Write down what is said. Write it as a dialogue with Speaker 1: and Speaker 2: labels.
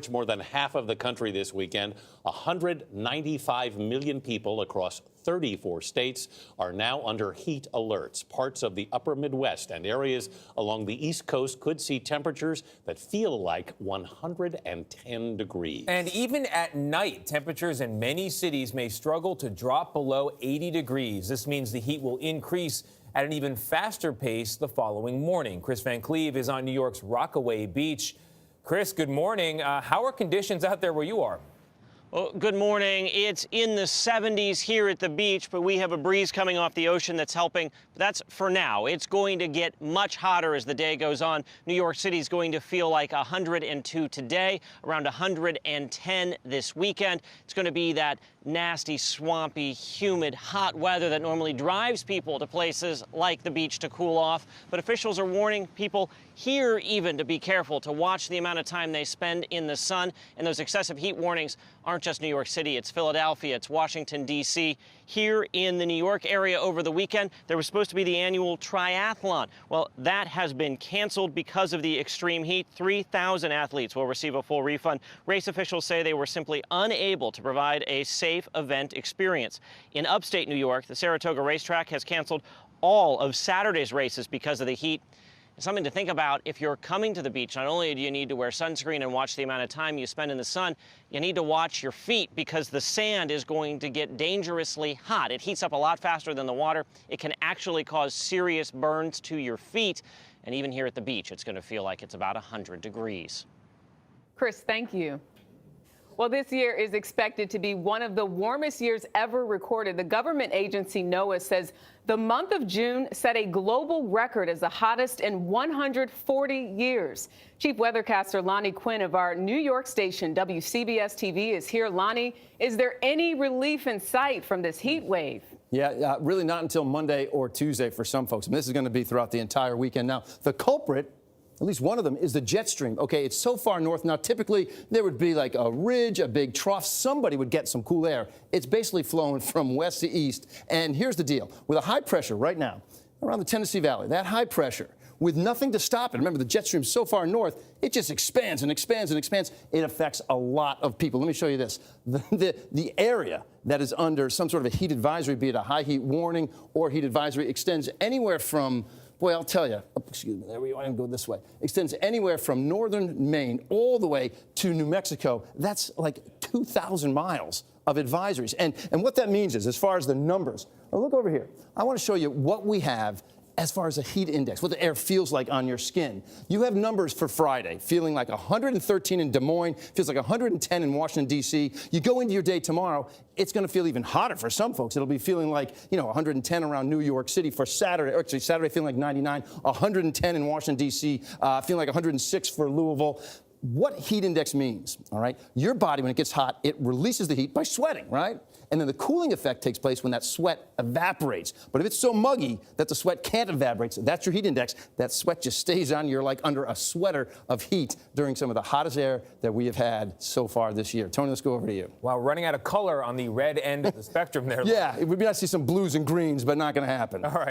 Speaker 1: More than half of the country this weekend. 195 million people across 34 states are now under heat alerts. Parts of the upper Midwest and areas along the East Coast could see temperatures that feel like 110 degrees.
Speaker 2: And even at night, temperatures in many cities may struggle to drop below 80 degrees. This means the heat will increase at an even faster pace the following morning. Chris Van Cleve is on New York's Rockaway Beach. Chris, good morning. How are conditions out there where you are?
Speaker 3: Well, good morning. It's in the 70s here at the beach, but we have a breeze coming off the ocean that's helping. That's for now. It's going to get much hotter as the day goes on. New York City is going to feel like 102 today, around 110 this weekend. It's going to be that nasty, swampy, humid, hot weather that normally drives people to places like the beach to cool off. But officials are warning people here even to be careful, to watch the amount of time they spend in the sun. And those excessive heat warnings aren't just New York City, it's Philadelphia, it's Washington, D.C. Here in the New York area over the weekend, there was supposed to be the annual triathlon. Well, that has been canceled because of the extreme heat. 3,000 athletes will receive a full refund. Race officials say they were simply unable to provide a safe event experience. In upstate New York, the Saratoga racetrack has canceled all of Saturday's races because of the heat. Something to think about if you're coming to the beach. Not only do you need to wear sunscreen and watch the amount of time you spend in the sun, you need to watch your feet because the sand is going to get dangerously hot. It heats up a lot faster than the water. It can actually cause serious burns to your feet. And even here at the beach, it's going to feel like it's about 100 degrees.
Speaker 4: Chris, thank you. Well, this year is expected to be one of the warmest years ever recorded. The government agency NOAA says the month of June set a global record as the hottest in 140 years. Chief weathercaster Lonnie Quinn of our New York station, WCBS TV, is here. Lonnie, is there any relief in sight from this heat wave?
Speaker 5: Yeah, really not until Monday or Tuesday for some folks. And this is going to be throughout the entire weekend. Now, the culprit, at least one of them, is the jet stream. Okay, it's so far north. Now, typically, there would be like a ridge, a big trough. Somebody would get some cool air. It's basically flowing from west to east. And here's the deal. With a high pressure right now around the Tennessee Valley, that high pressure, with nothing to stop it. Remember, the jet stream's so far north, it just expands and expands and expands. It affects a lot of people. Let me show you this. The area that is under some sort of a heat advisory, be it a high heat warning or heat advisory, extends anywhere from, boy, I'll tell you, excuse me, there we go, I'm going to go this way. Extends anywhere from northern Maine all the way to New Mexico. That's like 2,000 miles of advisories. And what that means is, as far as the numbers, look over here. I want to show you what we have as far as a heat index, what the air feels like on your skin. You have numbers for Friday, feeling like 113 in Des Moines, feels like 110 in Washington, D.C. You go into your day tomorrow, it's going to feel even hotter for some folks. It'll be feeling like, 110 around New York City for Saturday. Or actually, Saturday feeling like 99, 110 in Washington, D.C., feeling like 106 for Louisville. What heat index means, all right? Your body, when it gets hot, it releases the heat by sweating, right? And then the cooling effect takes place when that sweat evaporates. But if it's so muggy that the sweat can't evaporate, so that's your heat index, that sweat just stays on. You're like under a sweater of heat during some of the hottest air that we have had so far this year. Tony, let's go over to you.
Speaker 2: Wow, running out of color on the red end of the spectrum there.
Speaker 5: Yeah, it would be nice to see some blues and greens, but not going to happen.
Speaker 2: All right.